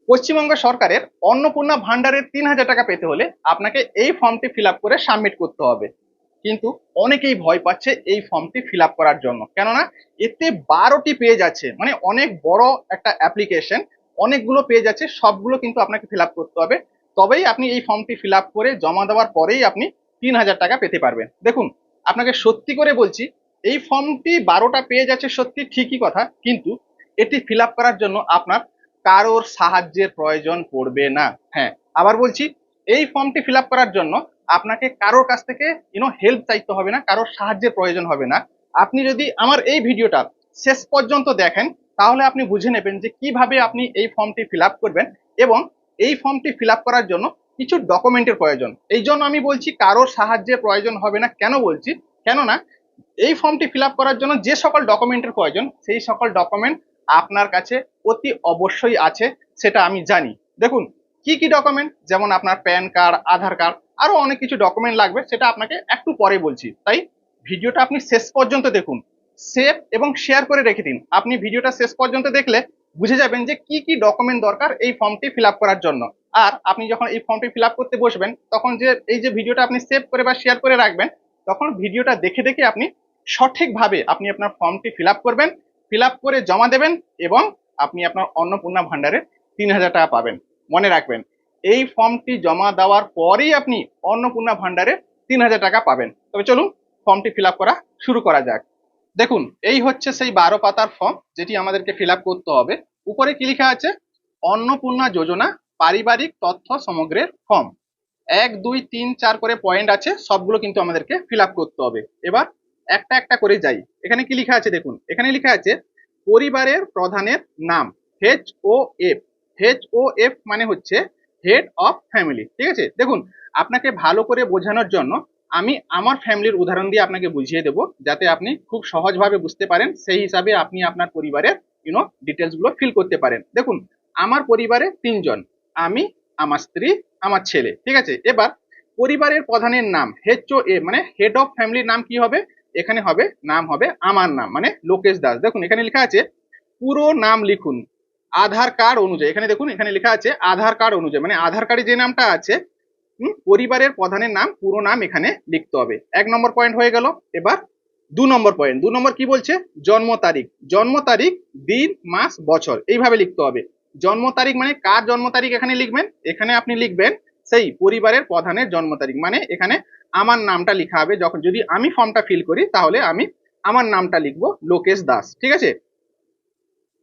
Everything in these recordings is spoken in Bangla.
পশ্চিমবঙ্গ সরকারের অন্নপূর্ণা ভান্ডারের 3,000 টাকা পেতে হলে আপনাকে এই ফর্মটি ফিল আপ করে সাবমিট করতে হবে। কিন্তু অনেকেই ভয় পাচ্ছে এই ফর্মটি ফিল আপ করার জন্য, কেননা এতে 12টি পেজ আছে, মানে অনেক বড় একটা অ্যাপ্লিকেশন, অনেকগুলো পেজ আছে, সবগুলো কিন্তু আপনাকে ফিল আপ করতে হবে। তবেই আপনি এই ফর্মটি ফিল আপ করে জমা দেওয়ার পরেই আপনি 3,000 টাকা পেতে পারবেন। দেখুন, আপনাকে সত্যি করে বলছি, এই ফর্মটি 12টা পেজ আছে সত্যি, ঠিকই কথা, কিন্তু এটি ফিল আপ করার জন্য আপনার কারোর সাহায্যের প্রয়োজন পড়বে না। হ্যাঁ, আবার বলছি, এই ফর্মটি ফিল আপ করার জন্য আপনাকে কারোর কাছ থেকে হেল্প চাইতে হবে না, কারোর সাহায্যের প্রয়োজন হবে না। আপনি যদি আমার এই ভিডিওটা শেষ পর্যন্ত দেখেন, তাহলে আপনি বুঝে নেবেন যে কিভাবে আপনি এই ফর্মটি ফিল আপ করবেন। এবং এই ফর্মটি ফিল আপ করার জন্য কিছু ডকুমেন্টের প্রয়োজন। এই জন্য আমি বলছি কারোর সাহায্যের প্রয়োজন হবে না। কেন বলছি? কেননা এই ফর্মটি ফিল আপ করার জন্য যে সকল ডকুমেন্টের প্রয়োজন, সেই সকল ডকুমেন্ট আপনার কাছে অতি অবশ্যই আছে, সেটা আমি জানি। দেখুন, কি কি ডকুমেন্ট, যেমন আপনার প্যান কার্ড, আধার কার্ড, আরো অনেক কিছু ডকুমেন্ট লাগবে, সেটা আপনাকে একটু পরে বলছি। তাই ভিডিওটা আপনি শেষ পর্যন্ত দেখুন, সেভ এবং শেয়ার করে রেখে দিন। আপনি ভিডিওটা শেষ পর্যন্ত দেখলে বুঝে যাবেন যে কি কি ডকুমেন্ট দরকার এই ফর্মটি ফিল আপ করার জন্য। আর আপনি যখন এই ফর্মটি ফিল আপ করতে বসবেন, তখন যে এই যে ভিডিওটা আপনি সেভ করে বা শেয়ার করে রাখবেন, তখন ভিডিওটা দেখে দেখে আপনি সঠিকভাবে আপনি আপনার ফর্মটি ফিল আপ করবেন, ফিল আপ করে জমা দেবেন, এবং আপনি আপনার অন্নপূর্ণা ভান্ডারের 3,000 টাকা পাবেন। মনে রাখবেন, এই ফর্মটি জমা দেওয়ার পরেই আপনি অন্নপূর্ণা ভান্ডারের 3,000 টাকা পাবেন। তবে চলুন ফর্মটি ফিল আপ করা শুরু করা যাক। দেখুন, এই হচ্ছে সেই 12 পাতার ফর্ম, যেটি আমাদেরকে ফিল আপ করতে হবে। উপরে কি লেখা আছে? অন্নপূর্ণা যোজনা পারিবারিক তথ্য সমগ্রের ফর্ম। 1, 2, 3, 4 করে পয়েন্ট আছে, সবগুলো কিন্তু আমাদেরকে ফিল আপ করতে হবে। এবার একটা একটা করে যাই। এখানে কি লেখা আছে দেখুন, এখানে লেখা আছে পরিবারের প্রধানের নাম। HOF। HOF মানে হচ্ছে হেড অফ ফ্যামিলি। ঠিক আছে, দেখুন, আপনাকে ভালো করে বোঝানোর জন্য আমি আমার ফ্যামিলির উদাহরণ দিয়ে আপনাকে বুঝিয়ে দেবো, যাতে আপনি খুব সহজভাবে বুঝতে পারেন, সেই হিসাবে আপনি আপনার পরিবারের ডিটেলস গুলো ফিল করতে পারেন। দেখুন, আমার পরিবারে 3 জন, আমি, আমার স্ত্রী, আমার ছেলে। ঠিক আছে, এবার পরিবারের প্রধানের নাম HOA মানে হেড অফ ফ্যামিলির নাম কি হবে? এখানে হবে নাম হবে আমার নাম, মানে লোকেশ দাস। দেখুন, এখানে লেখা আছে পুরো নাম লিখুন আধার কার্ড অনুযায়ী। এখানে দেখুন, এখানে লেখা আছে আধার কার্ড অনুযায়ী, মানে আধার কার্ডে যে নামটা আছে, পরিবারের প্রধানের নাম পুরো নাম এখানে লিখতে হবে। 1 নম্বর পয়েন্ট হয়ে গেল। এবার 2 নম্বর পয়েন্ট, 2 নম্বর কি বলছে? জন্ম তারিখ। জন্ম তারিখ, দিন, মাস, বছর, এইভাবে লিখতে হবে। জন্ম তারিখ মানে কার জন্ম তারিখ এখানে লিখবেন? এখানে আপনি লিখবেন সেই পরিবারের প্রধানের জন্ম তারিখ, মানে এখানে আমার নামটা লিখা হবে। যখন যদি আমি ফর্মটা ফিল করি, তাহলে আমি আমার নামটা লিখবো লোকেশ দাস। ঠিক আছে।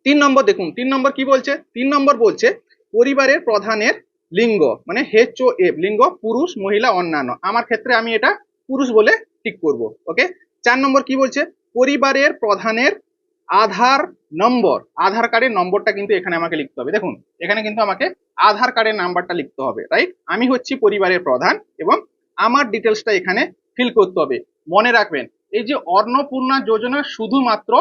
3 নম্বর দেখুন, 3 নম্বর কি বলছে? 3 নম্বর বলছে পরিবারের প্রধানের লিঙ্গ, মানে HOF, লিঙ্গ পুরুষ, মহিলা, অন্যান্য। আমার ক্ষেত্রে আমি এটা পুরুষ বলে ঠিক করব। ওকে। 4 নম্বর কি বলছে? পরিবারের প্রধানের আধার নম্বর। আধার কার্ডের নম্বরটা কিন্তু এখানে আমাকে লিখতে হবে। দেখুন, এখানে কিন্তু আমাকে আধার কার্ডের নাম্বারটা লিখতে হবে, রাইট? আমি হচ্ছি পরিবারের প্রধান এবং আমার ডিটেলসটা এখানে ফিল করতে হবে। মনে রাখবেন, এই যে অন্নপূর্ণা যোজনা শুধুমাত্র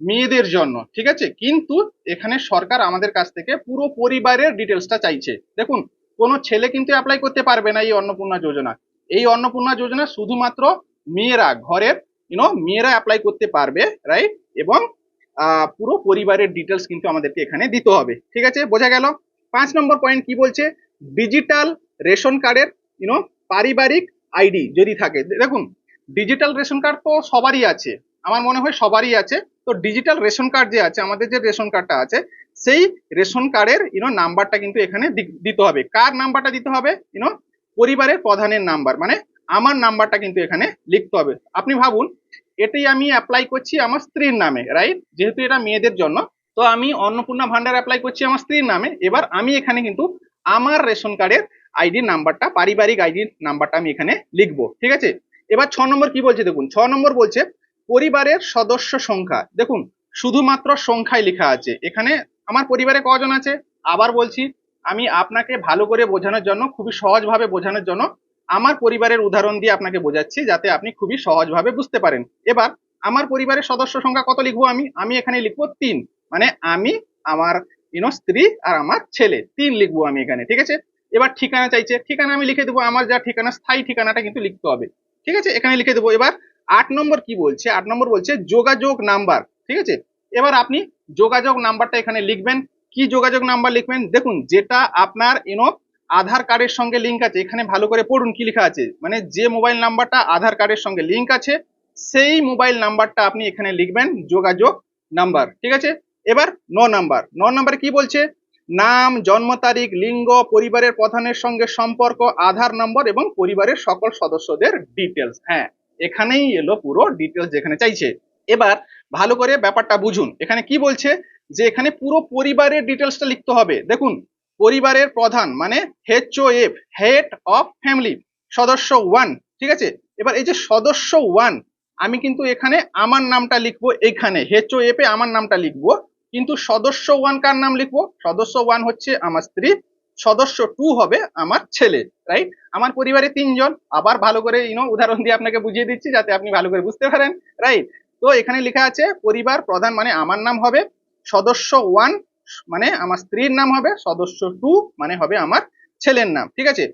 মেয়েদের জন্য, ঠিক আছে, কিন্তু এখানে সরকার আমাদের কাছ থেকে পুরো পরিবারের ডিটেলসটা চাইছে। দেখুন, কোনো ছেলে কিন্তু অ্যাপ্লাই করতে পারবে না এই অন্নপূর্ণা যোজনা। এই অন্নপূর্ণা যোজনা শুধুমাত্র মেয়েরা, ঘরের মেয়েরা অ্যাপ্লাই করতে পারবে, রাইট? এবং পুরো পরিবারের ডিটেলস কিন্তু আমাদেরকে এখানে দিতে হবে। ঠিক আছে, বোঝা গেল। 5 নম্বর পয়েন্ট কি বলছে? ডিজিটাল রেশন কার্ডের পারিবারিক আইডি যদি থাকে। দেখুন, ডিজিটাল রেশন কার্ড তো সবারই আছে, আমার মনে হয় সবারই আছে। তো ডিজিটাল রেশন কার্ড যে আছে, আমাদের যে রেশন কার্ডটা আছে, সেই রেশন কার্ডের নাম্বারটা কিন্তু এখানে দিতে হবে। কার নাম্বারটা দিতে হবে? পরিবারের প্রধানের নাম্বার, মানে আমার নাম্বারটা কিন্তু এখানে লিখতে হবে। আপনি ভাবুন, এটাই আমি অ্যাপ্লাই করছি আমার স্ত্রীর নামে, রাইট? যেহেতু এটা মেয়েদের জন্য, তো আমি অন্নপূর্ণা ভান্ডার অ্যাপ্লাই করছি আমার স্ত্রীর নামে। এবার আমি এখানে কিন্তু আমার রেশন কার্ডের আইডি নাম্বারটা, পারিবারিক আইডি নাম্বারটা আমি এখানে লিখবো। ঠিক আছে। এবার 6 নম্বর কি বলছে দেখুন, 6 নম্বর বলছে পরিবারের সদস্য সংখ্যা। দেখুন, শুধুমাত্র সংখ্যায় লেখা আছে এখানে। আমার পরিবারে কজন আছে? আবার বলছি, আমি আপনাকে ভালো করে বোঝানোর জন্য, খুবই সহজভাবে বোঝানোর জন্য আমার পরিবারের উদাহরণ দিয়ে আপনাকে বোঝাচ্ছি, যাতে আপনি খুবই সহজভাবে বুঝতে পারেন। এবার আমার পরিবারের সদস্য সংখ্যা কত লিখবো? আমি এখানে লিখবো 3, মানে আমি, আমার স্ত্রী আর আমার ছেলে, 3 লিখবো আমি এখানে। ঠিক আছে। এবার ঠিকানা চাইছে, ঠিকানা আমি লিখে দেবো, আমার যা ঠিকানা, স্থায়ী ঠিকানাটা কিন্তু লিখতে হবে। ঠিক আছে, এখানে লিখে দেবো। এবার 8 নম্বর কি বলছে? 8 নম্বর বলছে যোগাযোগ নাম্বার। ঠিক আছে, এবার আপনি যোগাযোগ নাম্বারটা এখানে লিখবেন। কি যোগাযোগ নাম্বার লিখবেন, দেখুন যেটা আপনার আধার কার্ডের সঙ্গে লিঙ্ক আছে, এখানে ভালো করে পড়ুন কি লেখা আছে, মানে যে মোবাইল নাম্বারটা আধার কার্ডের সঙ্গে লিঙ্ক আছে সেই মোবাইল নাম্বারটা আপনি এখানে লিখবেন যোগাযোগ নাম্বার, ঠিক আছে। এবার 9 নাম্বার কি বলছে, নাম, জন্ম তারিখ, লিঙ্গ, পরিবারের প্রধানের সঙ্গে সম্পর্ক, আধার নম্বর এবং পরিবারের সকল সদস্যদের ডিটেলস। হ্যাঁ, এখানেই এলো পুরো ডিটেলস যেখানে চাইছে। এবার ভালো করে ব্যাপারটা বুঝুন, এখানে কি বলছে যে এখানে পুরো পরিবারের ডিটেলসটা লিখতে হবে। দেখুন পরিবারের প্রধান মানে HOF, হেড অফ ফ্যামিলি, সদস্য 1, ঠিক আছে। এবার এই যে সদস্য 1, আমি কিন্তু এখানে আমার নামটা লিখবো, এখানে HOF এ আমার নামটা লিখবো, কিন্তু সদস্য 1 কার নাম লিখবো, সদস্য 1 হচ্ছে আমার স্ত্রী, সদস্য 2 হবে আমার ছেলে, রাইট। আমার পরিবারে 3 জন, আবার ভালো করে উদাহরণ দিয়ে আপনাকে বুঝিয়ে দিচ্ছি যাতে আপনি ভালো করে বুঝতে পারেন, রাইট। তো এখানে লেখা আছে পরিবার প্রধান মানে আমার নাম হবে, সদস্য 1 মানে আমার স্ত্রীর নাম হবে, সদস্য 2 মানে হবে আমার ছেলের নাম, ঠিক আছে।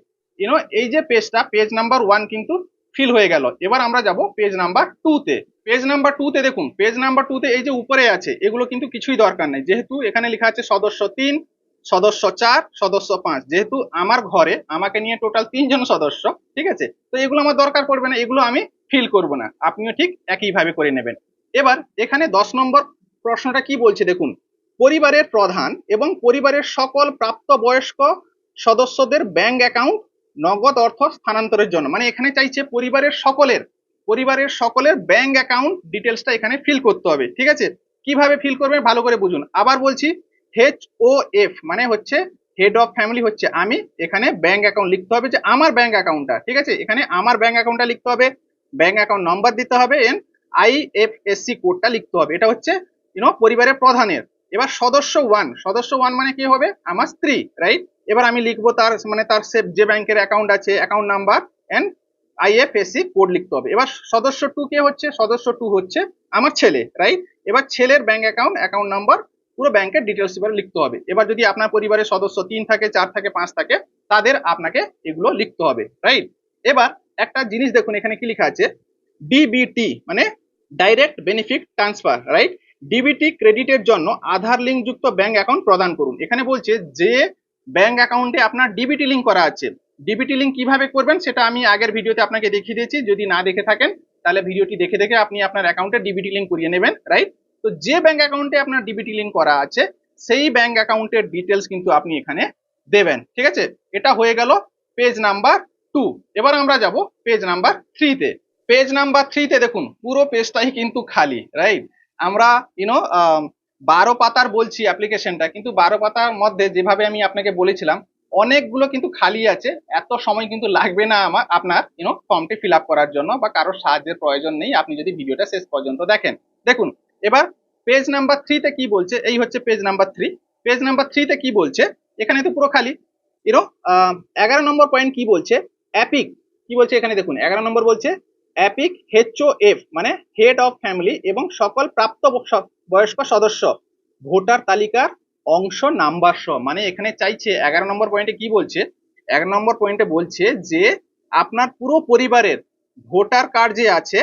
এই যে পেজটা, পেজ নাম্বার 1 কিন্তু ফিল হয়ে গেল। এবার আমরা যাব পেজ নাম্বার 2 তে। পেজ নাম্বার 2 তে দেখুন, পেজ নাম্বার 2 তে এই যে উপরে আছে এগুলো কিন্তু কিছুই দরকার নেই, যেহেতু এখানে লেখা আছে সদস্য 3, সদস্য 4, সদস্য 5, যেহেতু আমার ঘরে আমাকে নিয়ে টোটাল 3 জন সদস্য, ঠিক আছে। তো এগুলো আমার দরকার পড়বে না, এগুলো আমি ফিল করব না, আপনিও ঠিক একইভাবে করে নেবেন। এবার এখানে 10 নম্বর প্রশ্নটা কি বলছে দেখুন, পরিবারের প্রধান এবং পরিবারের সকল প্রাপ্তবয়স্ক সদস্যদের ব্যাংক অ্যাকাউন্ট নগদ অর্থ স্থানান্তরের জন্য, মানে এখানে চাইছে পরিবারের সকলের ব্যাংক অ্যাকাউন্ট ডিটেলসটা এখানে ফিল করতে হবে, ঠিক আছে। কিভাবে ফিল করবেন ভালো করে বুঝুন, আবার বলছি HOF মানে হচ্ছে হেড অফ ফ্যামিলি হচ্ছে আমি, এখানে ব্যাংক অ্যাকাউন্ট লিখতে হবে যে আমার ব্যাংক অ্যাকাউন্টটা, ঠিক আছে। এখানে আমার ব্যাংক অ্যাকাউন্টটা লিখতে হবে, ব্যাংক অ্যাকাউন্ট নাম্বার দিতে হবে, IFSC কোডটা লিখতে হবে, এটা হচ্ছে পরিবারের প্রধানের। এবার সদস্য 1 মানে কি হবে, আমার স্ত্রী, রাইট। এবার আমি লিখবো তার মানে তার যে ব্যাংকের অ্যাকাউন্ট আছে account number and IFSC code লিখতে হবে। এবার সদস্য 2 কে হচ্ছে, সদস্য 2 হচ্ছে আমার ছেলে, রাইট। এবার ছেলের ব্যাংক অ্যাকাউন্ট নাম্বার পুরো ব্যাংকের ডিটেলস এবার লিখতে হবে। এবার যদি আপনার পরিবারের সদস্য 3 থাকে, 4 থাকে, 5 থাকে, তাদের আপনাকে এগুলো লিখতে হবে, রাইট। এবার একটা জিনিস দেখুন এখানে কি লেখা আছে, DBT মানে direct benefit transfer, right. DBT ক্রেডিটের জন্য আধার লিঙ্ক যুক্ত ব্যাংক অ্যাকাউন্ট প্রদান করুন। এখানে বলছে যে ব্যাংক অ্যাকাউন্টে আপনার ডিবিটি লিঙ্ক করা আছে, ডিবিটি লিঙ্ক কিভাবে করবেন সেটা আমি আগের ভিডিওতে আপনাকে দেখিয়ে দিয়েছি, যদি না দেখে থাকেন তাহলে ভিডিওটি দেখে দেখে আপনি আপনার অ্যাকাউন্টে ডিবিটি লিঙ্ক করিয়ে নেবেন, রাইট। তো যে ব্যাংক অ্যাকাউন্টে আপনার ডিবিটি লিঙ্ক করা আছে সেই ব্যাংক অ্যাকাউন্টের ডিটেলস কিন্তু আপনি এখানে দেবেন, ঠিক আছে। এটা হয়ে গেল পেজ নাম্বার 2। এবার আমরা যাব পেজ নাম্বার 3 তে। পেজ নাম্বার 3 তে দেখুন পুরো পেজটাই কিন্তু খালি, রাইট। আমরা 12 পাতার বলছি অ্যাপ্লিকেশনটা, কিন্তু 12 পাতার মধ্যে যেভাবে আমি আপনাকে বলেছিলাম অনেকগুলো কিন্তু খালি আছে, এত সময় কিন্তু লাগবে না আপনার ফর্মটি ফিল আপ করার জন্য, বা কারোর সাহায্যের প্রয়োজন নেই আপনি যদি ভিডিওটা শেষ পর্যন্ত দেখেন। দেখুন এবার পেজ নাম্বার 3 তে কি বলছে, এই হচ্ছে পেজ নাম্বার 3। পেজ নাম্বার 3 তে কি বলছে, এখানে তো পুরো খালি। 11 নম্বর পয়েন্ট কি বলছে, অ্যাপিক কি বলছে এখানে দেখুন, 11 নম্বর বলছে অ্যাপিক HOF মানে হেড অফ ফ্যামিলি এবং সকল প্রাপ্ত বয়স্ক সদস্য ভোটার তালিকার অংশ নাম্বার সহ, মানে এখানে চাইছে 11 নম্বর পয়েন্টে কি বলছে, 11 নম্বর পয়েন্টে বলছে যে আপনার পুরো পরিবারের ভোটার কার্ড যে আছে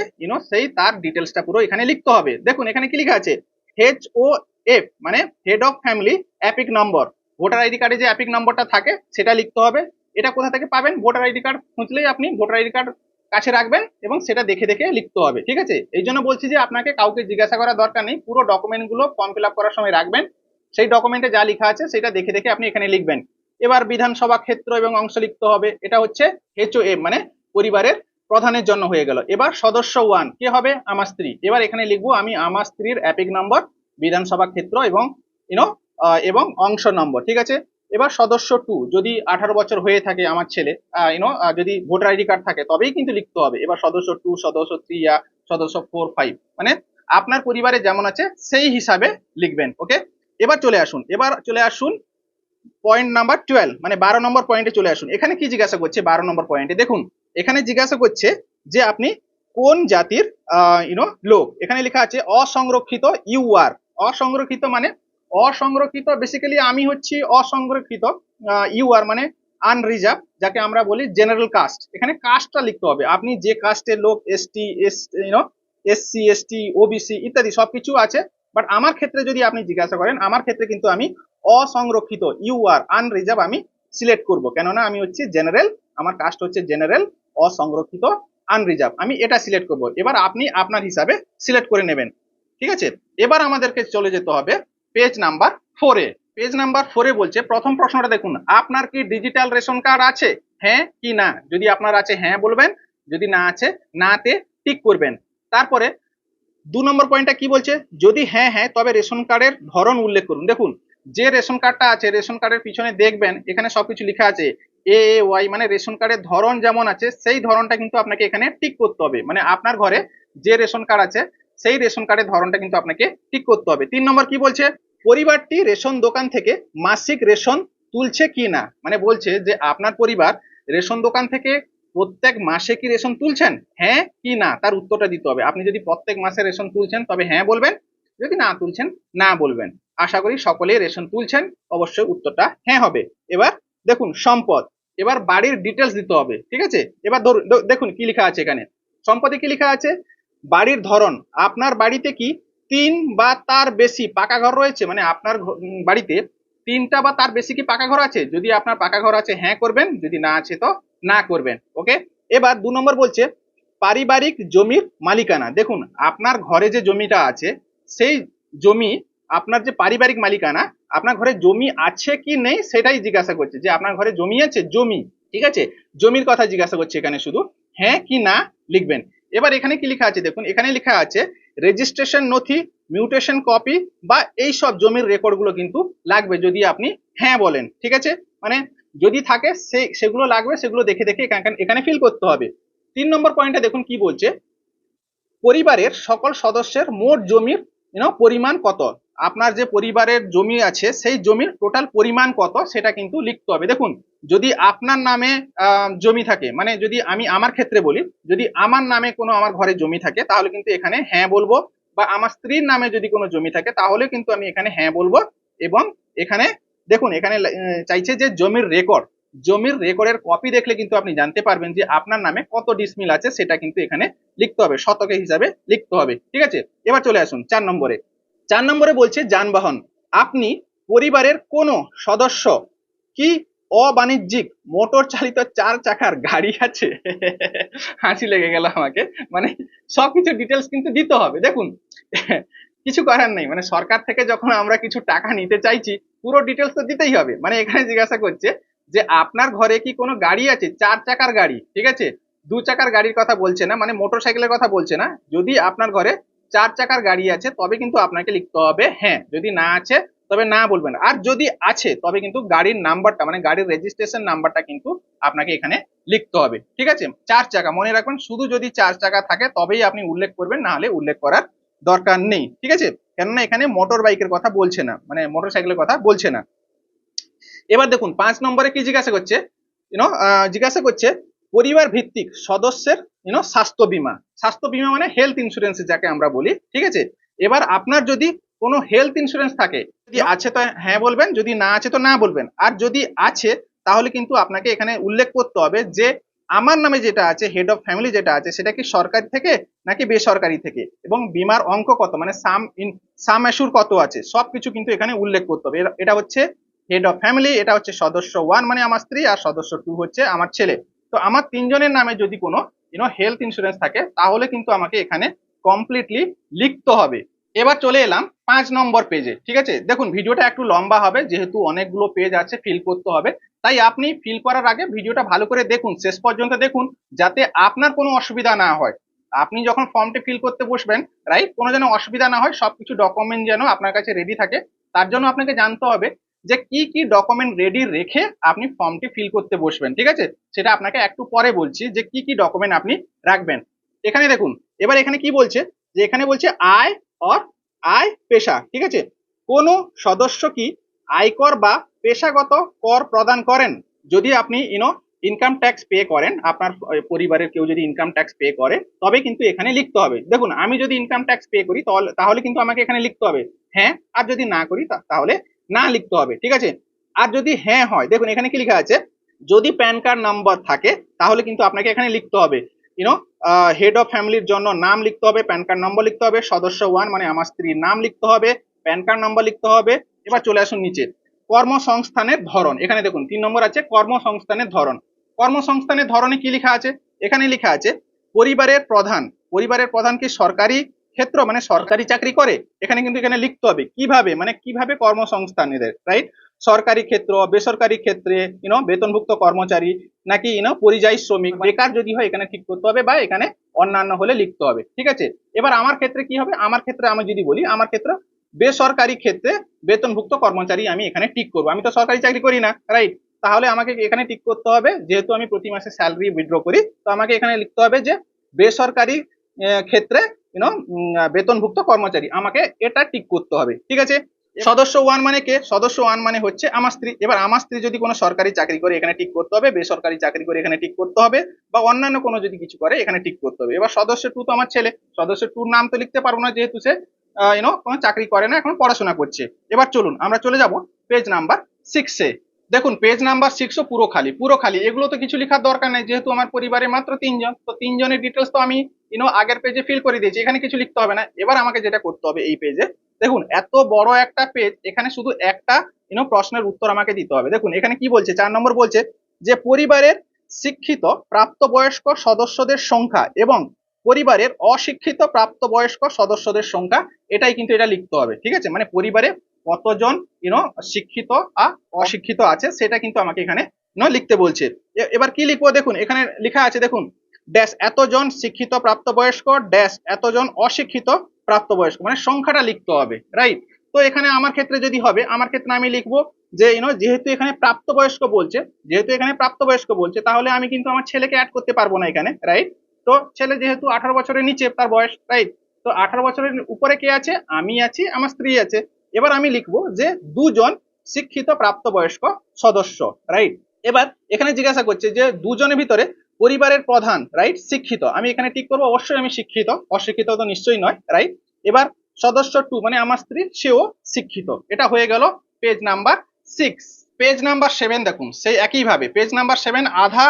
সেই তার ডিটেলসটা পুরো এখানে লিখতে হবে। দেখুন এখানে কি লেখা আছে, HOF মানে head of family EPIC number, voter ID কার্ডে যে অ্যাপিক নম্বরটা থাকে সেটা লিখতে হবে। এটা কোথা থেকে পাবেন, ভোটার আইডি কার্ড খুঁজলেই আপনি ভোটার আইডি কার্ড কাছে রাখবেন এবং সেটা দেখে দেখে লিখতে হবে, ঠিক আছে। এই জন্য বলছি যে আপনাকে কাউকে জিজ্ঞাসা করার দরকার নেই, পুরো ডকুমেন্ট গুলো ফর্ম ফিল আপ করার সময় রাখবেন, সেই ডকুমেন্টে যা লেখা আছে সেটা দেখে দেখে আপনি এখানে লিখবেন। এবার বিধানসভা ক্ষেত্র এবং অংশ লিখতে হবে, এটা হচ্ছে HOF মানে পরিবারের প্রধানের জন্য হয়ে গেল। এবার সদস্য 1 কে হবে, আমার স্ত্রী। এবার এখানে লিখবো আমি আমার স্ত্রীর অ্যাপিক নম্বর, বিধানসভা ক্ষেত্র এবং এবং অংশ নম্বর, ঠিক আছে। এবার সদস্য 2 যদি 18 বছর হয়ে থাকে আমার ছেলে, যদি ভোটার আইডি কার্ড থাকে তবেই কিন্তু লিখতে হবে। এবার সদস্য 2, সদস্য 3 বা সদস্য 4, 5 মানে আপনার পরিবারে যেমন আছে সেই হিসাবে লিখবেন, ওকে। এবার চলে আসুন পয়েন্ট নাম্বার 12 মানে 12 নম্বর পয়েন্টে চলে আসুন। এখানে কি জিজ্ঞাসা করছে 12 নম্বর পয়েন্টে, দেখুন এখানে জিজ্ঞাসা করছে যে আপনি কোন জাতির লোক। এখানে লেখা আছে অসংরক্ষিত UR, অসংরক্ষিত মানে অসংরক্ষিত, বেসিক্যালি আমি হচ্ছি অসংরক্ষিত, UR মানে আনরিজার্ভ, যাকে আমরা বলি জেনারেল কাস্ট। এখানে কাস্টটা লিখতে হবে, আপনি যে কাস্টের লোক, ST SC ST OBC ইত্যাদি সবকিছু আছে, বাট আমার ক্ষেত্রে যদি আপনি জিজ্ঞাসা করেন, আমার ক্ষেত্রে কিন্তু আমি অসংরক্ষিত ইউআর আনরিজার্ভ আমি সিলেক্ট করব, কেননা আমি হচ্ছে জেনারেল, আমার কাস্ট হচ্ছে জেনারেল অসংরক্ষিত আনরিজার্ভ, আমি এটা সিলেক্ট করব। এবার আপনি আপনার হিসাবে সিলেক্ট করে নেবেন, ঠিক আছে। এবার আমাদেরকে চলে যেতে হবে পেজ নাম্বার 4-এ। পেজ নাম্বার 4-এ বলছে, প্রথম প্রশ্নটা দেখুন, আপনার কি ডিজিটাল রেশন কার্ড আছে, হ্যাঁ কি না? যদি আপনার আছে হ্যাঁ বলবেন, যদি না আছে নাতে টিক করবেন। তারপরে 2 নম্বর পয়েন্টটা কি বলছে, যদি হ্যাঁ হ্যাঁ তবে রেশন কার্ডের ধরন উল্লেখ করুন। দেখুন, যে রেশন কার্ডটা আছে, রেশন কার্ডের পিছনে দেখবেন এখানে সবকিছু লেখা আছে এ ওয়াই, মানে রেশন কার্ডের ধরন যেমন আছে সেই ধরনটা কিন্তু আপনাকে এখানে টিক করতে হবে। মানে আপনার ঘরে যে রেশন কার্ড আছে সেই রেশন কার্ডের ধরনটা কিন্তু আপনাকে টিক করতে হবে। 3 নম্বর কি বলছে, পরিবারটি রেশন দোকান থেকে মাসিক রেশন তুলছে কি না, মানে বলছে যে আপনার পরিবার রেশন দোকান থেকে প্রত্যেক মাসে কি রেশন তুলছেন, হ্যাঁ কি না, তার উত্তরটা দিতে হবে। আপনি যদি প্রত্যেক মাসে রেশন তুলছেন তবে হ্যাঁ বলবেন, যদি না তুলছেন না বলবেন। আশা করি সকলেই রেশন তুলছেন, অবশ্যই উত্তরটা হ্যাঁ হবে। এবার দেখুন সম্পদ, এবার বাড়ির ডিটেলস দিতে হবে, ঠিক আছে। এবার ধরুন দেখুন কি লেখা আছে এখানে, সম্পদে কি লেখা আছে, বাড়ির ধরন, আপনার বাড়িতে কি 3 বা তার বেশি পাকা ঘর রয়েছে, মানে আপনার বাড়িতে 3টা বা তার বেশি কি পাকা ঘর আছে, যদি আপনার পাকা ঘর আছে হ্যাঁ করবেন, যদি না আছে তো না করবেন, ওকে। এবার 2 নম্বর বলছে পারিবারিক জমির মালিকানা। দেখুন, আপনার ঘরে যে জমিটা আছে সেই জমি আপনার যে পারিবারিক মালিকানা, আপনার ঘরে জমি আছে কি নেই সেটাই জিজ্ঞাসা করছে, যে আপনার ঘরে জমি আছে, জমি, ঠিক আছে, জমির কথা জিজ্ঞাসা করছে এখানে, শুধু হ্যাঁ কি না লিখবেন। এবার এখানে কি লেখা আছে দেখুন, এখানে লেখা আছে রেজিস্ট্রেশন নথি, মিউটেশন কপি বা এই সব জমির রেকর্ড গুলো কিন্তু লাগবে যদি আপনি হ্যাঁ বলেন, ঠিক আছে। মানে যদি থাকে সেগুলো লাগবে, সেগুলো দেখে দেখে এখানে ফিল করতে হবে। 3 নম্বর পয়েন্টে দেখুন কি বলছে, পরিবারের সকল সদস্যের মোট জমির পরিমাণ কত, আপনার যে পরিবারের জমি আছে সেই জমির টোটাল পরিমাণ কত সেটা কিন্তু লিখতে হবে। দেখুন, যদি আপনার নামে জমি থাকে, মানে যদি আমি আমার ক্ষেত্রে বলি, যদি আমার নামে কোনো আমার ঘরে জমি থাকে তাহলে কিন্তু এখানে হ্যাঁ বলবো, বা আমার স্ত্রীর নামে যদি কোনো জমি থাকে তাহলে কিন্তু আমি এখানে হ্যাঁ বলবো। এবং এখানে দেখুন, এখানে চাইছে যে জমির রেকর্ড, জমির রেকর্ডের কপি দেখলে কিন্তু আপনি জানতে পারবেন যে আপনার নামে কত ডিসমিল আছে, সেটা কিন্তু এখানে লিখতে হবে, শতকে হিসাবে লিখতে হবে, ঠিক আছে। এবার চলে আসুন 4 নম্বরে। 4 নম্বরে বলছে যানবাহন, আপনি পরিবারের কোন সদস্য কি অবাণিজ্যিক মোটর চালিত 4 চাকার গাড়ি আছে? হাসি লেগে গেল আমাকে, মানে সবকিছু ডিটেলস কিন্তু দিতে হবে। দেখুন, কিছু করার নেই, মানে সরকার থেকে যখন আমরা কিছু টাকা নিতে চাইছি পুরো ডিটেলস তো দিতেই হবে। মানে এখানে জিজ্ঞাসা করছে যে আপনার ঘরে কি কোনো গাড়ি আছে, 4 চাকার গাড়ি, ঠিক আছে, 2 চাকার গাড়ির কথা বলছে না, মানে মোটর সাইকেলের কথা বলছে না। যদি আপনার ঘরে 4 চাকার গাড়ি আছে তবে কিন্তু আপনাকে লিখতে হবে হ্যাঁ, যদি না আছে তবে না বলবেন। আর যদি আছে তবে কিন্তু গাড়ির নাম্বারটা, মানে গাড়ির রেজিস্ট্রেশন নাম্বারটা কিন্তু আপনাকে এখানে লিখতে হবে, ঠিক আছে। 4 চাকা মনে রাখবেন, শুধু যদি 4 চাকা থাকে তবেই আপনি উল্লেখ করবেন, না হলে উল্লেখ করার দরকার নেই, ঠিক আছে। কেননা এখানে মোটর বাইকের কথা বলছে না, মানে মোটর সাইকেলের কথা বলছে না। এবার দেখুন 5 নম্বরে কি জিজ্ঞাসা করছে, জিজ্ঞাসা করছে পরিবার ভিত্তিক সদস্যের স্বাস্থ্য বীমা। স্বাস্থ্য বীমা মানে হেলথ ইন্স্যুরেন্স যাকে আমরা বলি, ঠিক আছে। এবার আপনার যদি কোনো হেলথ ইন্স্যুরেন্স থাকে, যদি আছে তো হ্যাঁ বলবেন, যদি না আছে তো না বলবেন। আর যদি আছে তাহলে কিন্তু আপনাকে এখানে উল্লেখ করতে হবে যে আমার নামে যেটা আছে, হেড অফ ফ্যামিলি যেটা আছে, সেটা কি সরকারি থেকে নাকি বেসরকারি থেকে, এবং বীমার অঙ্ক কত, মানে সাম অ্যাসুর কত আছে, সবকিছু কিন্তু এখানে উল্লেখ করতে হবে। এটা হচ্ছে হেড অফ ফ্যামিলি, এটা হচ্ছে সদস্য 1 মানে আমার স্ত্রী, আর সদস্য 2 হচ্ছে আমার ছেলে। তো আমার 3 জনের নামে যদি কোনো হেলথ ইন্স্যুরেন্স থাকে তাহলে কিন্তু আমাকে এখানে কমপ্লিটলি লিখতে হবে। এবার চলে এলাম 5 নম্বর পেজে, ঠিক আছে। দেখুন, ভিডিওটা একটু লম্বা হবে যেহেতু অনেকগুলো পেজ আছে ফিল করতে হবে, তাই আপনি ফিল করার আগে ভিডিওটা ভালো করে দেখুন, শেষ পর্যন্ত দেখুন, যাতে আপনার কোনো অসুবিধা না হয়। আপনি যখন ফর্মটি ফিল করতে বসবেন, রাইট, কোনো যেন অসুবিধা না হয়, সবকিছু ডকুমেন্ট যেন আপনার কাছে রেডি থাকে। তার জন্য আপনাকে জানতে হবে যে কি কি ডকুমেন্ট রেডি রেখে আপনি ফর্মটি ফিল করতে বসবেন, ঠিক আছে। সেটা আপনাকে একটু পরে বলছি যে কি কি ডকুমেন্ট আপনি রাখবেন। এখানে দেখুন, এবার এখানে কি বলছে, যে এখানে বলছে আয় অর আয় পেশা, ঠিক আছে। কোন সদস্য কি আয়কর বা পেশাগত কর প্রদান করেন, যদি আপনি ইনকাম ট্যাক্স পে করেন, আপনার পরিবারের কেউ যদি ইনকাম ট্যাক্স পে করে তবে কিন্তু এখানে লিখতে হবে। দেখুন, আমি যদি ইনকাম ট্যাক্স পে করি তাহলে কিন্তু আমাকে এখানে লিখতে হবে হ্যাঁ, আর যদি না করি তাহলে না লিখতে হবে, ঠিক আছে। আর যদি হ্যাঁ হয়, দেখুন এখানে কি লেখা আছে, যদি প্যান কার্ড নাম্বার থাকে তাহলে কিন্তু আপনাকে এখানে লিখতে হবে হেড অফ ফ্যামিলির জন্য নাম লিখতে হবে, প্যান কার্ড নম্বর লিখতে হবে, সদস্য 1 মানে আমার স্ত্রীর নাম লিখতে হবে, প্যান কার্ড নাম্বার লিখতে হবে। এবার চলে আসুন নিচে, কর্মসংস্থানের ধরন। এখানে দেখুন 3 নম্বর আছে কর্মসংস্থানের ধরন। কর্মসংস্থানের ধরনে কি লেখা আছে? এখানে লেখা আছে পরিবারের প্রধান। পরিবারের প্রধান কি সরকারি ক্ষেত্র, মানে সরকারি চাকরি করে? এখানে কিন্তু এখানে লিখতে হবে কিভাবে, মানে কিভাবে কর্মসংস্থান এদের, রাইট? সরকারি ক্ষেত্র, বেসরকারি ক্ষেত্রে, বেতনভুক্ত কর্মচারী, নাকি পরিযায়ী শ্রমিক, বেকার যদি হয় এখানে ঠিক করতে হবে, বা এখানে অন্যান্য হলে লিখতে হবে, ঠিক আছে? এবার আমার ক্ষেত্রে কি হবে? আমার ক্ষেত্রে আমি যদি বলি, আমার ক্ষেত্রে বেসরকারি ক্ষেত্রে বেতনভুক্ত কর্মচারী আমি এখানে টিক করবো। আমি তো সরকারি চাকরি করি না, রাইট? তাহলে আমাকে এখানে টিক করতে হবে, যেহেতু আমি প্রতি মাসে স্যালারি উইথড্র করি, তো আমাকে এখানে লিখতে হবে যে বেসরকারি ক্ষেত্রে বেতনভুক্ত কর্মচারী, আমাকে এটা টিক করতে হবে, ঠিক আছে? সদস্য ওয়ান মানে কে? সদস্য ওয়ান মানে হচ্ছে আমার স্ত্রী। এবার আমার স্ত্রী যদি কোনো সরকারি চাকরি করে এখানে টিক করতে হবে, বেসরকারি চাকরি করে এখানে টিক করতে হবে, বা অন্যান্য কোনো যদি কিছু করে এখানে টিক করতে হবে। এবার সদস্য টু তো আমার ছেলে, সদস্য টুর নাম তো লিখতে পারবো না, যেহেতু সে কোনো চাকরি করে না, এখন পড়াশোনা করছে। এবার চলুন আমরা চলে যাব পেজ নাম্বার 6-এ। দেখুন পেজ নাম্বার 6ও পুরো খালি, পুরো খালি। এগুলো তো কিছু লেখার দরকার নেই, যেহেতু আমার পরিবারে মাত্র 3 জন, তো 3 জনের ডিটেলস তো আমি আগের পেজে ফিল করে দিয়েছি, এখানে কিছু লিখতে হবে না। এবার আমাকে যেটা করতে হবে এই পেজে, দেখুন এত বড় একটা পেজ, এখানে শুধু একটা প্রশ্নের উত্তর আমাকে দিতে হবে। দেখুন এখানে কি বলছে, 4 নম্বর বলছে যে পরিবারের শিক্ষিত প্রাপ্তবয়স্ক সদস্যদের সংখ্যা এবং পরিবারের অশিক্ষিত প্রাপ্তবয়স্ক সদস্যদের সংখ্যা, এটাই কিন্তু এটা লিখতে হবে, ঠিক আছে? মানে পরিবারে কতজন শিক্ষিত আর অশিক্ষিত আছে সেটা কিন্তু আমাকে এখানে লিখতে বলছে। এবার কি লিখবো? দেখুন এখানে লেখা আছে, দেখুন ড্যাশ এতজন শিক্ষিত প্রাপ্তবয়স্ক ড্যাশ এতজন অশিক্ষিত প্রাপ্তবয়স্ক, মানে সংখ্যাটা লিখতে হবে, রাইট? তো এখানে আমার ক্ষেত্রে যদি হবে, আমার ক্ষেত্রে আমি লিখবো যে যেহেতু এখানে প্রাপ্তবয়স্ক বলছে, যেহেতু এখানে প্রাপ্তবয়স্ক বলছে, তাহলে আমি কিন্তু আমার ছেলেকে অ্যাড করতে পারবো না এখানে, রাইট? তো ছেলে যেহেতু 18 বছরের নিচে তার বয়স, রাইট? তো 18 বছরের উপরে কে আছে? আমি আছি, আমার স্ত্রী আছে। এবার আমি লিখবো যে 2 জন শিক্ষিত প্রাপ্তবয়স্ক সদস্য, রাইট? এবার এখানে জিজ্ঞাসা করছে যে 2 জনের ভিতরে পরিবারের প্রধান, রাইট, শিক্ষিত, আমি এখানে টিক করবো, অবশ্যই আমি শিক্ষিত, অশিক্ষিত তো নিশ্চয়ই নয়, রাইট? এবার সদস্য টু মানে আমার স্ত্রী, সেও শিক্ষিত। এটা হয়ে গেল পেজ নাম্বার 6। পেজ নাম্বার 7 দেখুন সেই একইভাবে, পেজ নাম্বার 7 আধা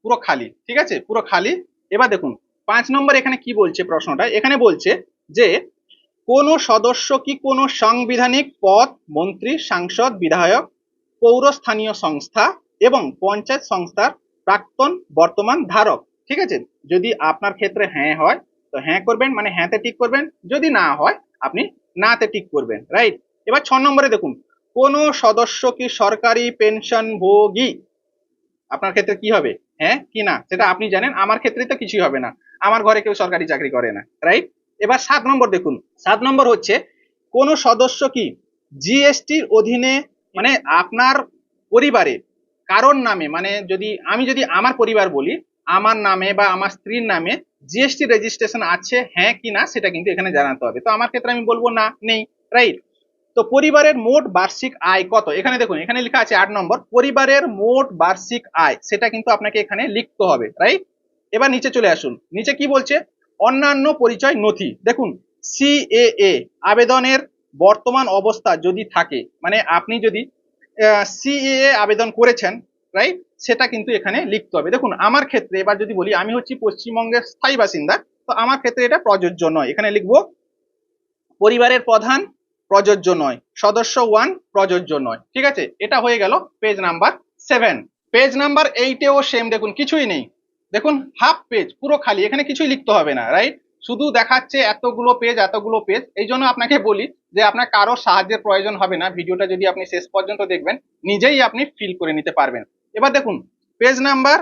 পুরো খালি, ঠিক আছে, পুরো খালি। এবার দেখুন 5 নম্বর এখানে কি বলছে প্রশ্নটা, এখানে বলছে যে কোন সদস্য কি কোন সাংবিধানিক পদ, মন্ত্রী, সাংসদ, বিধায়ক, পৌরস্থানীয় সংস্থা এবং পঞ্চায়েত সংস্থার প্রাক্তন বর্তমান ধারক, ঠিক আছে? যদি আপনার ক্ষেত্রে হ্যাঁ হয় তো হ্যাঁ করবেন, মানে হ্যাঁতে টিক করবেন, যদি না হয় আপনি নাতে টিক করবেন, রাইট? এবার 6 নম্বরে দেখুন কোন সদস্য কি সরকারি পেনশনভোগী, আপনার ক্ষেত্রে কি হবে, হ্যাঁ কি না সেটা আপনি জানেন, আমার ক্ষেত্রে তো কিছুই হবে না, আমার ঘরে কেউ সরকারি চাকরি করে না, রাইট? এবার 7 নম্বর দেখুন, 7 নম্বর হচ্ছে কোন সদস্য কি জিএসটির অধীনে, মানে আপনার পরিবারে কারোর নামে, মানে যদি আমার পরিবার বলি, আমার নামে বা আমার স্ত্রীর নামে জিএসটি রেজিস্ট্রেশন আছে হ্যাঁ কি না সেটা কিন্তু এখানে জানাতে হবে। তো আমার ক্ষেত্রে আমি বলবো না, নেই, রাইট? তো পরিবারের মোট বার্ষিক আয় কত, এখানে দেখুন এখানে লেখা আছে 8 নম্বর পরিবারের মোট বার্ষিক আয়, সেটা কিন্তু আপনাকে এখানে লিখতে হবে, রাইট? এবার নিচে চলে আসুন, নিচে কি বলছে অন্যান্য পরিচয় নথি। দেখুন সিএএ আবেদনের বর্তমান অবস্থা যদি থাকে, মানে আপনি যদি সিএএ আবেদন করেছেন, রাইট, সেটা কিন্তু এখানে লিখতে হবে। দেখুন আমার ক্ষেত্রে এবার যদি বলি, আমি হচ্ছি পশ্চিমবঙ্গের স্থায়ী বাসিন্দা, তো আমার ক্ষেত্রে এটা প্রযোজ্য নয়, এখানে লিখবো পরিবারের প্রধান প্রযোজ্য নয়, সদস্য ওয়ান প্রযোজ্য নয়, ঠিক আছে? এটা হয়ে গেল পেজ নাম্বার 7। পেজ নাম্বার 8-এও সেম, দেখুন কিছুই নেই, দেখুন হাফ পেজ পুরো খালি, এখানে কিছুই লিখতে হবে না, রাইট? শুধু দেখাচ্ছে এতগুলো পেজ এতগুলো পেজ। এই জন্য আপনাকে বলি যে আপনার কারো সাহায্যের প্রয়োজন হবে না, ভিডিওটা যদি আপনি শেষ পর্যন্ত দেখবেন নিজেই আপনি ফিল করে নিতে পারবেন। এবার দেখুন পেজ নাম্বার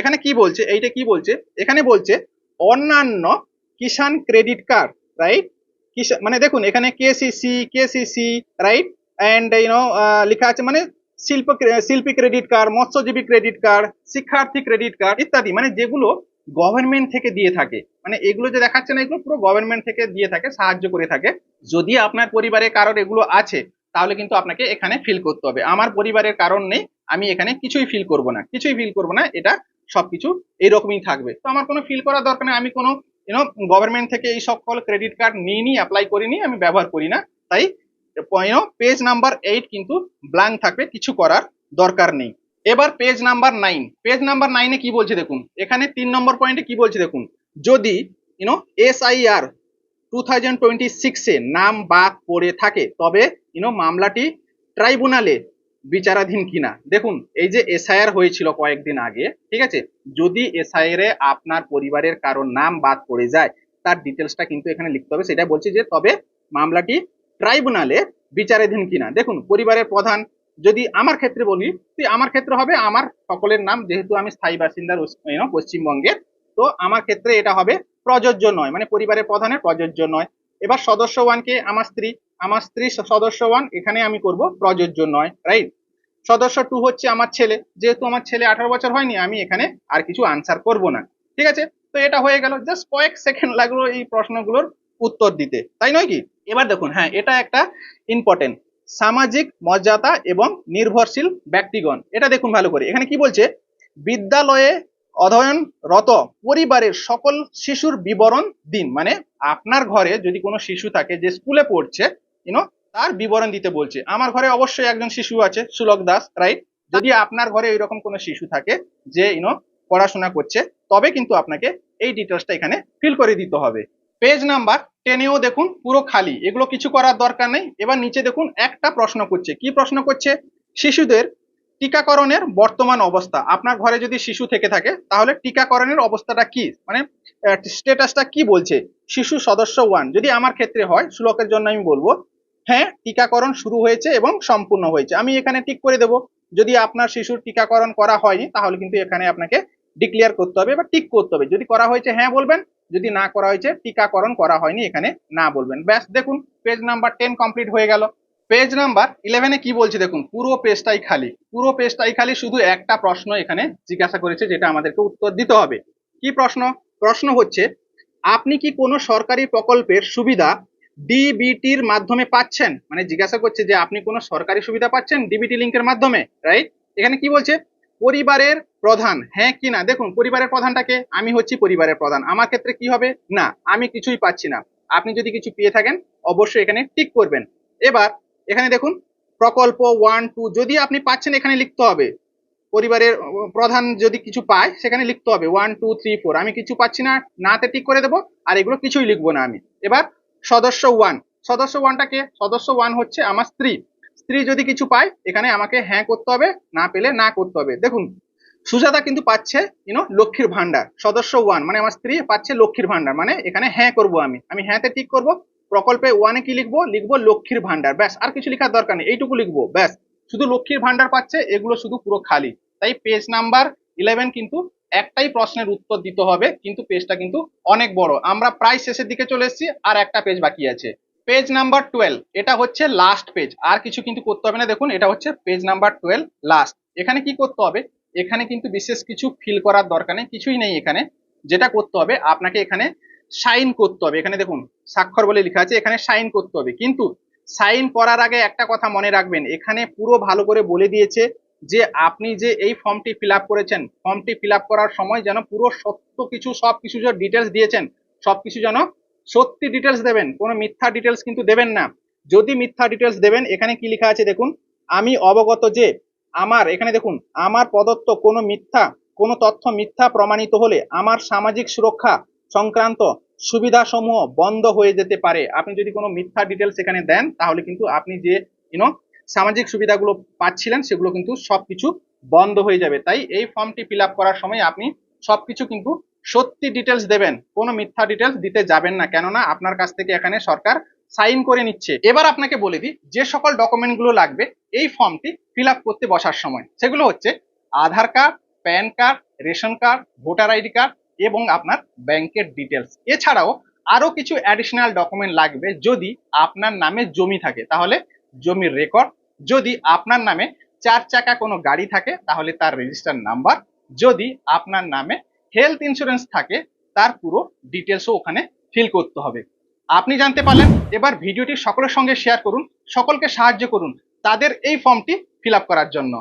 এখানে কি বলছে, এইটা কি বলছে, এখানে বলছে অন্যান্য কিষাণ ক্রেডিট কার্ড, রাইট? মানে দেখুন এখানে কেসিসি, রাইট? এন্ড লেখা আছে মানে শিল্পী ক্রেডিট কার্ড, মৎস্যজীবী ক্রেডিট কার্ড, শিক্ষার্থী ক্রেডিট কার্ড ইত্যাদি, মানে যেগুলো গভর্নমেন্ট থেকে দিয়ে থাকে, মানে এগুলো যে দেখাচ্ছে না, এগুলো পুরো গভর্নমেন্ট থেকে দিয়ে থাকে, সাহায্য করে থাকে। যদি আপনার পরিবারে কারোর এগুলো আছে তাহলে কিন্তু আপনাকে এখানে ফিল করতে হবে। আমার পরিবারের কারণ নেই, আমি এখানে কিছুই ফিল করব না, কিছুই ফিল করব না, এটা সবকিছু এইরকমই থাকবে। তো আমার কোনো ফিল করার দরকার নেই, আমি কোনো গভর্নমেন্ট থেকে এই সকল ক্রেডিট কার্ড নিইনি, অ্যাপ্লাই করিনি, আমি ব্যবহার করি না। তাই পেজ নাম্বার 8 কিন্তু ব্ল্যাঙ্ক থাকবে, কিছু করার দরকার নেই। এবার পেজ নাম্বার 9, পেজ নাম্বার 9-এ কি বলছে দেখুন, এখানে 3 নম্বর পয়েন্টে কি বলছে দেখুন, যদি SIR 2026-এ নাম বাদ পড়ে থাকে তবে মামলাটি ট্রাইব্যুনালে বিচারাধীন কিনা। দেখুন এই যে এসআইআর হয়েছিল কয়েকদিন আগে, ঠিক আছে, যদি এসআইআর এ আপনার পরিবারের কারোর নাম বাদ পড়ে যায় তার ডিটেলসটা কিন্তু এখানে লিখতে হবে। সেটা বলছি যে তবে মামলাটি ট্রাইব্যুনালে বিচারাধীন কিনা। দেখুন পরিবারের প্রধান, যদি আমার ক্ষেত্রে বলি, আমার ক্ষেত্রে হবে আমার সকলের নাম, যেহেতু আমি স্থায়ী বাসিন্দা পশ্চিমবঙ্গের, তো আমার ক্ষেত্রে এটা হবে প্রযোজ্য নয়, মানে পরিবারের প্রধানের প্রযোজ্য নয়। এবার সদস্য ওয়ানকে আমার স্ত্রী সদস্য ওয়ান, এখানে আমি করব প্রযোজ্য নয়, রাইট। সদস্য টু হচ্ছে আমার ছেলে, যেহেতু আমার ছেলে 18 বছর হয়নি, আমি এখানে আর কিছু আনসার করব না, ঠিক আছে। তো এটা হয়ে গেল, জাস্ট কয়েক সেকেন্ড লাগলো এই প্রশ্নগুলোর উত্তর দিতে, তাই নয় কি? এবার দেখুন, হ্যাঁ এটা একটা ইম্পর্টেন্ট, সামাজিক মর্যাদা এবং নির্ভরশীল ব্যক্তিগণ। এটা দেখুন ভালো করে, এখানে কি বলছে, বিদ্যালয়ে অধ্যয়নরত পরিবারের সকল শিশুর বিবরণ দিন। মানে আপনার ঘরে যদি কোনো শিশু থাকে যে স্কুলে পড়ছে, তার বিবরণ দিতে বলছে। আমার ঘরে অবশ্যই একজন শিশু আছে, সুলক দাস, রাইট। যদি আপনার ঘরে এরকম কোনো শিশু থাকে যে পড়াশোনা করছে, তবে কিন্তু আপনাকে এই ডিটেলসটা এখানে ফিল করে দিতে হবে। পেজ নাম্বার 10এও দেখুন পুরো খালি, এগুলো কিছু করার দরকার নেই। এবার নিচে দেখুন একটা প্রশ্ন করছে, কি প্রশ্ন করছে, শিশুদের টিকাকরণের বর্তমান অবস্থা। আপনার ঘরে যদি শিশু থেকে থাকে তাহলে টিকাকরণের অবস্থাটা কি, মানে স্ট্যাটাসটা কি বলছে। শিশু সদস্য ওয়ান যদি আমার ক্ষেত্রে হয়, সুলকের জন্য আমি বলবো হ্যাঁ টিকাকরণ শুরু হয়েছে এবং সম্পূর্ণ হয়েছে, আমি এখানে টিক করে দেবো। যদি আপনার শিশুর টিকাকরণ করা হয়নি তাহলে কিন্তু এখানে আপনাকে ডিক্লেয়ার করতে হবে বা টিক করতে হবে। যদি করা হয়েছে হ্যাঁ বলবেন, যদি না করা হয়েছে টিকাকরণ করা হয়নি এখানে না বলবেন। ব্যাস দেখুন পেজ নাম্বার 10 কমপ্লিট হয়ে গেল। পেজ নাম্বার 11-এ কি বলছে দেখুন, পুরো পেজটাই খালি, পুরো পেজটাই খালি, শুধু একটা প্রশ্ন এখানে জিজ্ঞাসা করেছে যেটা আমাদেরকে উত্তর দিতে হবে। কি প্রশ্ন? প্রশ্ন হচ্ছে, আপনি কি কোনো সরকারি প্রকল্পের সুবিধা ডিবিটির মাধ্যমে পাচ্ছেন? মানে জিজ্ঞাসা করছে যে আপনি কোনো সরকারি সুবিধা পাচ্ছেন ডিবিটি লিংকের মাধ্যমে, রাইট। এখানে কি বলছে, পরিবারের প্রধান হ্যাঁ কি না। দেখুন পরিবারের প্রধানটাকে, আমি হচ্ছি পরিবারের প্রধান, আমার ক্ষেত্রে কি হবে, না আমি কিছুই পাচ্ছি না। আপনি যদি কিছু পেয়ে থাকেন অবশ্যই এখানে টিক করবেন। এবার এখানে দেখুন প্রকল্প 1 2 যদি আপনি পাচ্ছেন এখানে লিখতে হবে, পরিবারের প্রধান যদি কিছু পায় সেখানে লিখতে হবে 1 2 3 4, আমি কিছু পাচ্ছি না, নাতে টিক করে দেবো, আর এগুলো কিছুই লিখবো না আমি। এবার সদস্য ওয়ান, সদস্য ওয়ানটাকে, সদস্য ওয়ান হচ্ছে আমার স্ত্রী, স্ত্রী যদি কিছু পায় এখানে আমাকে হ্যাঁ করতে হবে, না পেলে না করতে হবে। দেখুন সুজাতা কিন্তু পাচ্ছে লক্ষ্মীর ভান্ডার, সদস্য ওয়ান মানে আমার স্ত্রী পাচ্ছে লক্ষ্মীর ভান্ডার, মানে এখানে হ্যাঁ করব, আমি হ্যাঁতে টিক করব। প্রকল্পে ওয়ানে কি লিখবো, লিখবো লক্ষ্মীর ভান্ডার, ব্যাস আর কিছু লেখার দরকার নেই, এইটুকু লিখবো ব্যাস। শুধু লক্ষ্মীর ভান্ডার পাচ্ছে, এগুলো শুধু পুরো খালি। তাই পেজ নাম্বার 11 কিন্তু একটাই প্রশ্নের উত্তর দিতে হবে, কিন্তু পেজটা কিন্তু অনেক বড়, আমরা প্রায় শেষের দিকে চলে এসেছি, আর একটা পেজ বাকি আছে। পেজ নাম্বার 12, এটা হচ্ছে লাস্ট পেজ, আর কিছু কিন্তু করতে হবে না। দেখুন এটা হচ্ছে পেজ নাম্বার 12 লাস্ট। এখানে কি করতে হবে, এখানে কিন্তু বিশেষ কিছু ফিল করার দরকার নেই, কিছুই নেই এখানে। যেটা করতে হবে আপনাকে এখানে সাইন করতে হবে, এখানে দেখুন স্বাক্ষর বলে লেখা আছে, এখানে সাইন করতে হবে। কিন্তু সাইন করার আগে একটা কথা মনে রাখবেন, এখানে পুরো ভালো করে বলে দিয়েছে যে আপনি যে এই ফর্মটি ফিল আপ করেছেন, ফর্মটি ফিল আপ করার সময় যেন পুরো সত্য কিছু, সবকিছু যে ডিটেলস দিয়েছেন সবকিছু যেন সত্যি ডিটেলস দেবেন, কোনো মিথ্যা ডিটেলস কিন্তু দেবেন না। যদি মিথ্যা ডিটেলস দেবেন, এখানে কি লেখা আছে দেখুন, আমি অবগত যে আমার, এখানে দেখুন আমার প্রদত্ত কোনো তথ্য মিথ্যা প্রমাণিত হলে আমার সামাজিক সুরক্ষা সংক্রান্ত সুবিধাসমূহ বন্ধ হয়ে যেতে পারে। আপনি যদি কোনো মিথ্যা ডিটেলস এখানে দেন তাহলে কিন্তু আপনি যে সামাজিক সুবিধাগুলো পাচ্ছিলেন সেগুলো কিন্তু সবকিছু বন্ধ হয়ে যাবে। তাই এই ফর্মটি ফিল আপ করার সময় আপনি সবকিছু কিন্তু সত্যি ডিটেলস দেবেন, কোনো মিথ্যা ডিটেলস দিতে যাবেন না, কেননা আপনার কাছ থেকে এখানে সরকার সাইন করে নিচ্ছে। এবার আপনাকে বলে দিই যে সকল ডকুমেন্টগুলো লাগবে এই ফর্মটি ফিল আপ করতে বসার সময়, সেগুলো হচ্ছে Aadhaar card, PAN card, ration card, voter ID card এবং আপনার ব্যাংকের ডিটেলস। এছাড়াও আরো কিছু অ্যাডিশনাল ডকুমেন্ট লাগবে, যদি আপনার নামে জমি থাকে তাহলে জমির রেকর্ড, যদি আপনার নামে 4 চাকা কোনো গাড়ি থাকে তাহলে তার রেজিস্টার নাম্বার, যদি আপনার নামে হেলথ ইন্স্যুরেন্স থাকে তার পুরো ডিটেলসও ওখানে ফিল করতে হবে। আপনি জানতে পারলেন, এবার ভিডিওটি সকলের সঙ্গে শেয়ার করুন, সকলকে সাহায্য করুন তাদের এই ফর্মটি ফিল আপ করার জন্য।